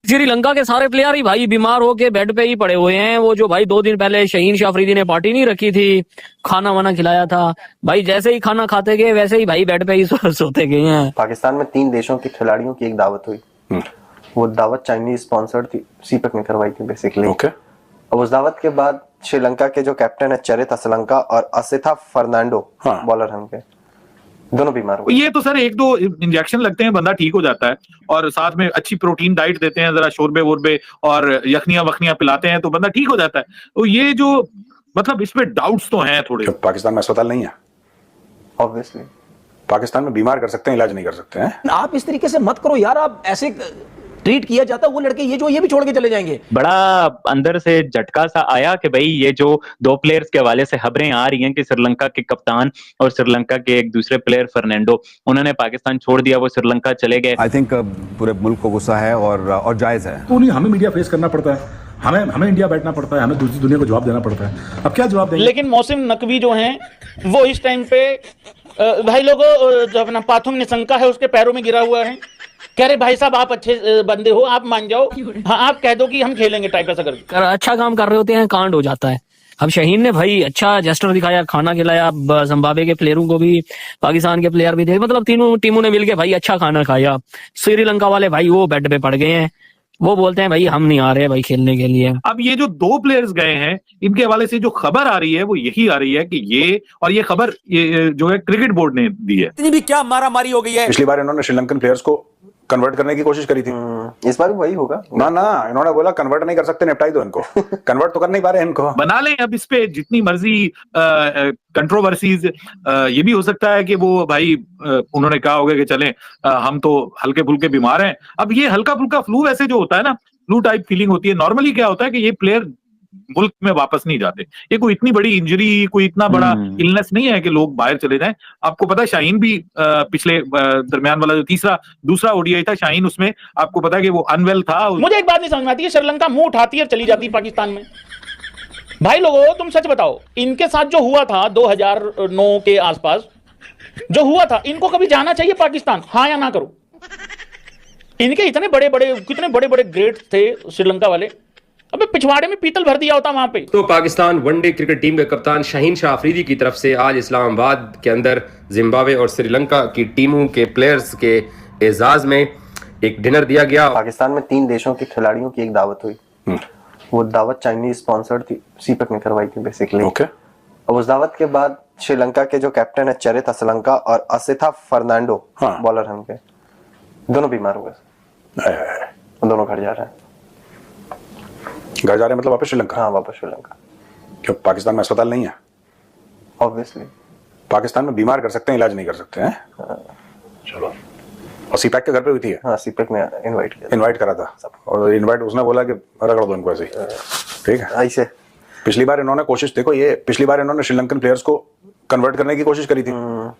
श्रीलंका के सारे प्लेयर ही भाई बीमार होके बेड पे ही पड़े हुए हैं। वो जो भाई 2 दिन पहले शाहीन शाह अफरीदी ने पार्टी नहीं रखी थी, खाना वाना खिलाया था, भाई जैसे ही खाना खाते गए वैसे ही भाई बेड पे ही सोते गए हैं। पाकिस्तान में 3 देशों के खिलाड़ियों की एक दावत हुई। वो दावत चाइनीज स्पॉन्सर्ड थी, सीपेक ने करवाई थी बेसिकली। अब उस दावत के बाद श्रीलंका के जो कैप्टन है चरित असलंका और असिथा फर्नांडो, बॉलर हैं उनके, दोनों बीमार हुए। ये तो सर 1-2 इंजेक्शन लगते हैं, बंदा ठीक हो जाता है, और साथ में अच्छी प्रोटीन डाइट देते हैं, जरा शोरबे वोरबे और यखनियां वखनियां पिलाते हैं तो बंदा ठीक हो जाता है। तो ये जो मतलब इसमें डाउट्स तो हैं थोड़े। पाकिस्तान में अस्पताल नहीं है, ऑब्वियसली पाकिस्तान में बीमार कर सकते हैं, इलाज नहीं कर सकते हैं। आप इस तरीके से मत करो यार, आप ऐसे ट्रीट किया जाता है वो लड़के ये भी छोड़ के चले जाएंगे। बड़ा अंदर से झटका सा आया कि भाई ये जो 2 प्लेयर्स के हवाले से खबरें आ रही हैं कि श्रीलंका के कप्तान और श्रीलंका के एक दूसरे प्लेयर फर्नांडो, उन्होंने पाकिस्तान छोड़ दिया, वो श्रीलंका चले गए। आई थिंक पूरे मुल्क को गुस्सा है और जायज है। तो नहीं, हमें मीडिया फेस करना पड़ता है, हमें इंडिया बैठना पड़ता है, हमें दूसरी दुनिया को जवाब देना पड़ता है। अब क्या जवाब देंगे? लेकिन मौसम नकवी जो हैं वो इस टाइम पे भाई लोगों जो अपना पाथुम निशंका है उसके पैरों में गिरा हुआ है, कह रहे भाई साहब आप अच्छे बंदे हो, आप मान जाओ, हाँ आप कह दो कि हम खेलेंगे टाइप ऐसा करके। अच्छा काम कर रहे होते हैं, कांड हो जाता है। अब शाहीन ने भाई अच्छा जेस्टर दिखाया, खाना खिलाया, जिम्बाब्वे के प्लेयरों को भी, पाकिस्तान के प्लेयर भी थे, मतलब तीनों टीमों ने मिलके भाई अच्छा खाना खाया। श्रीलंका वाले भाई वो बेड पे पड़ गए हैं, वो बोलते हैं भाई हम नहीं आ रहे भाई खेलने के लिए। अब ये जो 2 प्लेयर्स गए हैं इनके हवाले से जो खबर आ रही है वो यही आ रही है कि ये खबर जो है क्रिकेट बोर्ड ने दी है। इतनी भी क्या मारा मारी हो गई है। पिछली बार इन्होंने श्रीलंकन प्लेयर्स को कन्वर्ट करने की कोशिश करी थी, इस बार भी वही होगा ना। इन्होंने बोला कन्वर्ट नहीं कर सकते, निपटाई दो इनको। कन्वर्ट तो कर नहीं पा रहे इनको, बना लें। अब इस पे जितनी मर्जी कंट्रोवर्सीज, ये भी हो सकता है कि वो भाई उन्होंने कहा होगा कि चलें हम तो हल्के फुल्के बीमार हैं। अब ये हल्का फुल्का फ्लू वैसे जो होता है ना, फ्लू टाइप फीलिंग होती है। नॉर्मली क्या होता है कि ये प्लेयर मुल्क में वापस नहीं जाते, ये कोई इतनी बड़ी इंजरी, कोई इतना बड़ा इलनेस नहीं है कि लोग बाहर चले जाएं। आपको पता है शाहीन भी पिछले दरमियान वाला जो दूसरा ओडीआई था शाहीन, उसमें आपको पता है कि वो अनवेल था। मुझे एक बात नहीं समझ में आती है, श्रीलंका मुंह उठाती है चली जाती है पाकिस्तान में। भाई लोगों तुम सच बताओ, इनके साथ जो हुआ था 2009 के आसपास जो हुआ था, इनको कभी जाना चाहिए पाकिस्तान, हाँ या ना करो? इनके कितने बड़े बड़े ग्रेड थे श्रीलंका वाले, अबे पिछवाड़े में पीतल भर दिया होता वहां पे। तो पाकिस्तान वनडे क्रिकेट टीम के कप्तान शाहीन शाह अफरीदी की तरफ से आज इस्लामाबाद के अंदर जिम्बाब्वे और श्रीलंका की टीमों के प्लेयर्स के एजाज में एक डिनर दिया गया। पाकिस्तान में 3 देशों के खिलाड़ियों की एक दावत हुई। वो दावत चाइनीज स्पॉन्सर्ड थी, सीपेक ने करवाई थी बेसिकली। अब उस दावत के बाद श्रीलंका के जो कैप्टन है चरित असलंका और असिथा फर्नांडो, बॉलर हैं उनके, दोनों बीमार हुए, दोनों घर जा रहे हैं। घर जा रहे हैं मतलब वापस श्रीलंका? हाँ वापस श्रीलंका। क्यों पाकिस्तान में अस्पताल नहीं है? ऑब्वियसली पाकिस्तान में बीमार कर सकते हैं, इलाज नहीं कर सकते हैं। चलो, और सीपैक के घर पे हुई थी? हाँ सीपेक ने इनवाइट करा था, और इनवाइट उसने बोला कि रगड़ दो इनको ऐसे ही, ठीक है ऐसे। पिछली बार इन्होंने कोशिश, देखो ये पिछली बार इन्होंने श्रीलंकन प्लेयर्स को कन्वर्ट करने की कोशिश करी थी,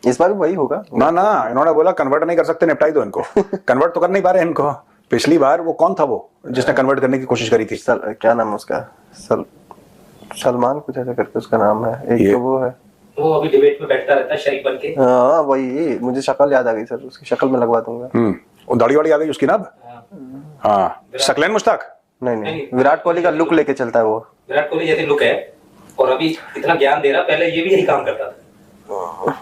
इस बार भी वही होगा ना। इन्होंने बोला कन्वर्ट नहीं कर सकते, निपटाई दो इनको। कन्वर्ट तो कर नहीं पा रहे इनको। पिछली बार वो कौन था वो जिसने कन्वर्ट करने की कोशिश करी थी? क्या नाम है उसका? सलमान कुछ ऐसा करके उसका नाम है। एक तो वो है, वो अभी डिबेट में बैठता रहता है शरीफ बन के। हाँ वही, मुझे शक्ल याद आ गई सर, उसकी शक्ल में लगवा दूंगा। वो दाढ़ी वाड़ी आ गई उसकी ना अब। हाँ शकलैन मुश्ताक नहीं, विराट कोहली का लुक लेके चलता है वो। विराट कोहली जैसे लुक है और अभी इतना ज्ञान दे रहा, पहले ये भी यही काम करता था।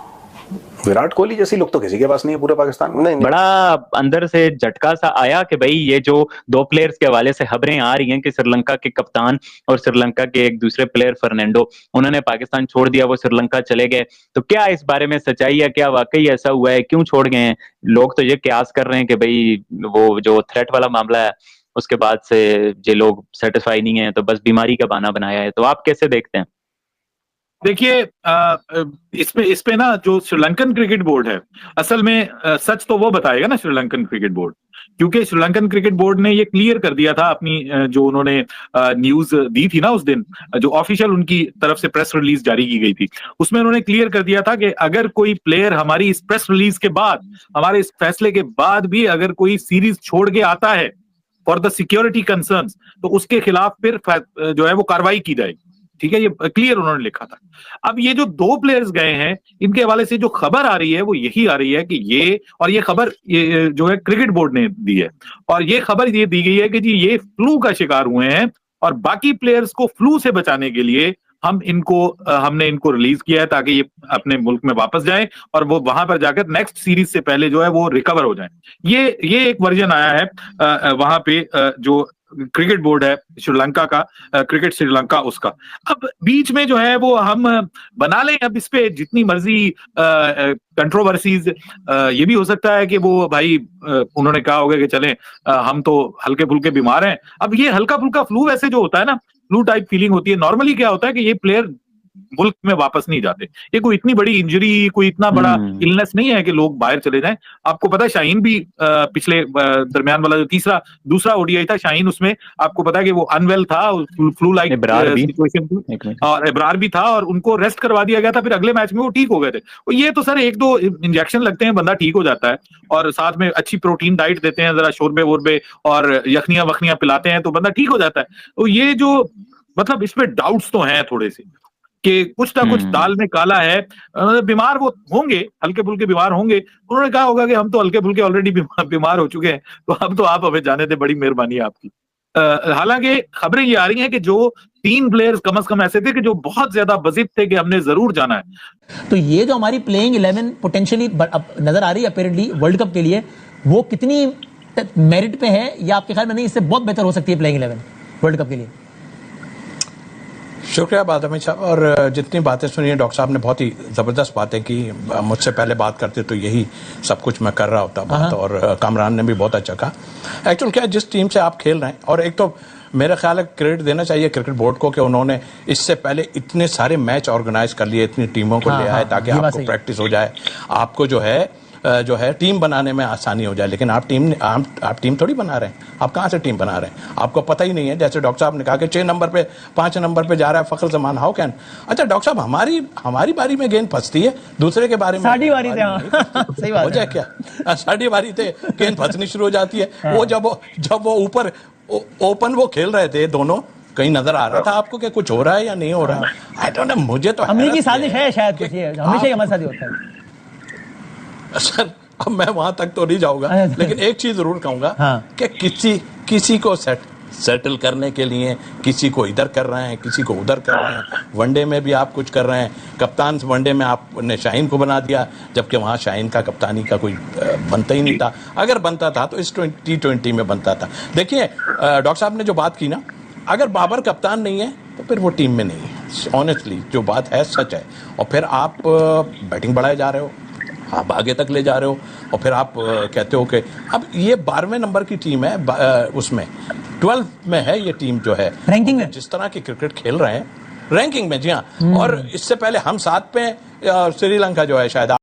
विराट कोहली जैसी लुक तो किसी के पास नहीं है पूरे पाकिस्तान में। नहीं। बड़ा अंदर से झटका सा आया कि भाई ये जो 2 प्लेयर्स के हवाले से खबरें आ रही हैं कि श्रीलंका के कप्तान और श्रीलंका के एक दूसरे प्लेयर फर्नांडो, उन्होंने पाकिस्तान छोड़ दिया, वो श्रीलंका चले गए। तो क्या इस बारे में सच्चाई है, क्या वाकई ऐसा हुआ है, क्यों छोड़ गए हैं? लोग तो ये कयास कर रहे हैं कि भाई वो जो थ्रेट वाला मामला है उसके बाद से ये लोग सेटिस्फाई नहीं है, तो बस बीमारी का बहाना बनाया है। तो आप कैसे देखते हैं? देखिए इस पे ना जो श्रीलंकन क्रिकेट बोर्ड है, असल में सच तो वो बताएगा ना श्रीलंकन क्रिकेट बोर्ड, क्योंकि श्रीलंकन क्रिकेट बोर्ड ने ये क्लियर कर दिया था अपनी जो उन्होंने न्यूज दी थी ना उस दिन, जो ऑफिशियल उनकी तरफ से प्रेस रिलीज जारी की गई थी, उसमें उन्होंने क्लियर कर दिया था कि अगर कोई प्लेयर हमारी इस प्रेस रिलीज के बाद, हमारे इस फैसले के बाद भी अगर कोई सीरीज छोड़ के आता है फॉर द सिक्योरिटी कंसर्न्स, तो उसके खिलाफ फिर जो है वो कार्रवाई की जाएगी। ठीक है, ये क्लियर उन्होंने लिखा था। अब ये जो 2 प्लेयर्स गए हैं, इनके हवाले से जो खबर आ रही है वो यही आ रही है कि ये खबर जो है क्रिकेट बोर्ड ने दी है, और ये खबर ये दी गई है कि जी ये फ्लू का शिकार हुए हैं, और बाकी प्लेयर्स को फ्लू से बचाने के लिए हमने इनको रिलीज किया है ताकि ये अपने मुल्क में वापस जाएं और वो वहां पर जाकर नेक्स्ट सीरीज से पहले जो है वो रिकवर हो जाएं। ये एक वर्जन आया है वहां पे जो क्रिकेट बोर्ड है श्रीलंका का, क्रिकेट श्रीलंका उसका। अब बीच में जो है वो हम बना लें अब इस पे जितनी मर्जी कंट्रोवर्सीज, ये भी हो सकता है कि वो भाई उन्होंने कहा होगा कि चलें हम तो हल्के फुल्के बीमार हैं। अब ये हल्का फुल्का फ्लू वैसे जो होता है ना, फ्लू टाइप फीलिंग होती है। नॉर्मली क्या होता है कि ये प्लेयर मुल्क में वापस नहीं जाते, ये कोई इतनी बड़ी इंजरी, कोई इतना बड़ा इलनेस नहीं है कि लोग बाहर चले जाएं। आपको पता है शाहीन भी पिछले दरमियान वाला जो दूसरा ओडीआई था, शाहीन उसमें आपको पता है कि वो अनवेल था, फ्लू लाइक सिचुएशन थी, और इब्रार भी था, और उनको रेस्ट करवा दिया गया था, फिर अगले मैच में वो ठीक हो गए थे। और ये तो सर 1-2 इंजेक्शन लगते हैं, बंदा ठीक हो जाता है, और साथ में अच्छी प्रोटीन डाइट देते हैं, जरा शोरबे वोरबे और यखनियां वखनियां पिलाते हैं तो बंदा ठीक हो जाता है। तो ये जो मतलब इसमें डाउट्स तो हैं थोड़े से कि कुछ ना कुछ दाल में काला है। बीमार वो होंगे, हल्के फुल्के बीमार होंगे, उन्होंने कहा होगा कि हम तो हल्के फुल्के ऑलरेडी बीमार हो चुके हैं, तो अब तो आप हमें जाने दें, बड़ी मेहरबानी है आपकी। हालांकि खबरें ये आ रही हैं कि जो 3 प्लेयर्स कम से कम ऐसे थे कि जो बहुत ज्यादा बजिद थे कि हमने जरूर जाना है। तो ये जो हमारी प्लेइंग 11 पोटेंशियली नजर आ रही है अपेरेंटली वर्ल्ड कप के लिए, वो कितनी मेरिट पे है, या आपके ख्याल में नहीं इससे बहुत बेहतर हो सकती है प्लेइंग 11 वर्ल्ड कप के लिए? शुक्रिया बादशाह साहब, और जितनी बातें सुनी है डॉक्टर साहब ने बहुत ही ज़बरदस्त बातें की। मुझसे पहले बात करते तो यही सब कुछ मैं कर रहा होता बात, और कामरान ने भी बहुत अच्छा कहा। एक्चुअल क्या है, जिस टीम से आप खेल रहे हैं, और एक तो मेरा ख्याल है क्रेडिट देना चाहिए क्रिकेट बोर्ड को कि उन्होंने इससे पहले इतने सारे मैच ऑर्गेनाइज कर लिए, इतनी टीमों को ले आए ताकि आपको प्रैक्टिस हो जाए, आपको जो है टीम बनाने में आसानी हो जाए। लेकिन आप टीम थोड़ी बना रहे हैं, आप कहाँ से टीम बना रहे हैं, आपको पता ही नहीं है। जैसे डॉक्टर साहब ने कहा कि 6 नंबर पे 5 नंबर पे जा रहा है फखर जमान, हाउ कैन। अच्छा डॉक्टर साहब, हमारी बारी में गेंद फंसती है, दूसरे के बारे में साड़ी बारी सही बात हो जाए क्या, साड़ी बारी थे गेंद फंसनी शुरू हो जाती है। वो जब वो ऊपर ओपन वो खेल रहे थे दोनों, कहीं नजर आ रहा था आपको कि कुछ हो रहा है या नहीं हो रहा है? आई डोंट नो, मुझे तो हमने की साजिश है शायद, कुछ ये हमेशा ही हमारे साथ होता है सर। अब मैं वहां तक तो नहीं जाऊंगा, लेकिन एक चीज जरूर कहूंगा कि किसी को सेटल करने के लिए किसी को इधर कर रहे हैं, किसी को उधर कर रहे हैं। वनडे में भी आप कुछ कर रहे हैं, कप्तान वनडे में आपने शाहीन को बना दिया, जबकि वहां शाहीन का कप्तानी का कोई बनता ही नहीं था। अगर बनता था तो इस T20 में बनता था। देखिए डॉक्टर साहब ने जो बात की ना, अगर बाबर कप्तान नहीं है तो फिर वो टीम में नहीं है। ऑनेस्टली जो बात है सच है। और फिर आप बैटिंग बढ़ाए जा रहे हो, आप आगे तक ले जा रहे हो, और फिर आप कहते हो कि अब ये 12वें नंबर की टीम है, उसमें 12 में है ये टीम जो है रैंकिंग में, जिस तरह की क्रिकेट खेल रहे हैं रैंकिंग में। जी हाँ, और इससे पहले हम 7 पे, श्रीलंका जो है शायद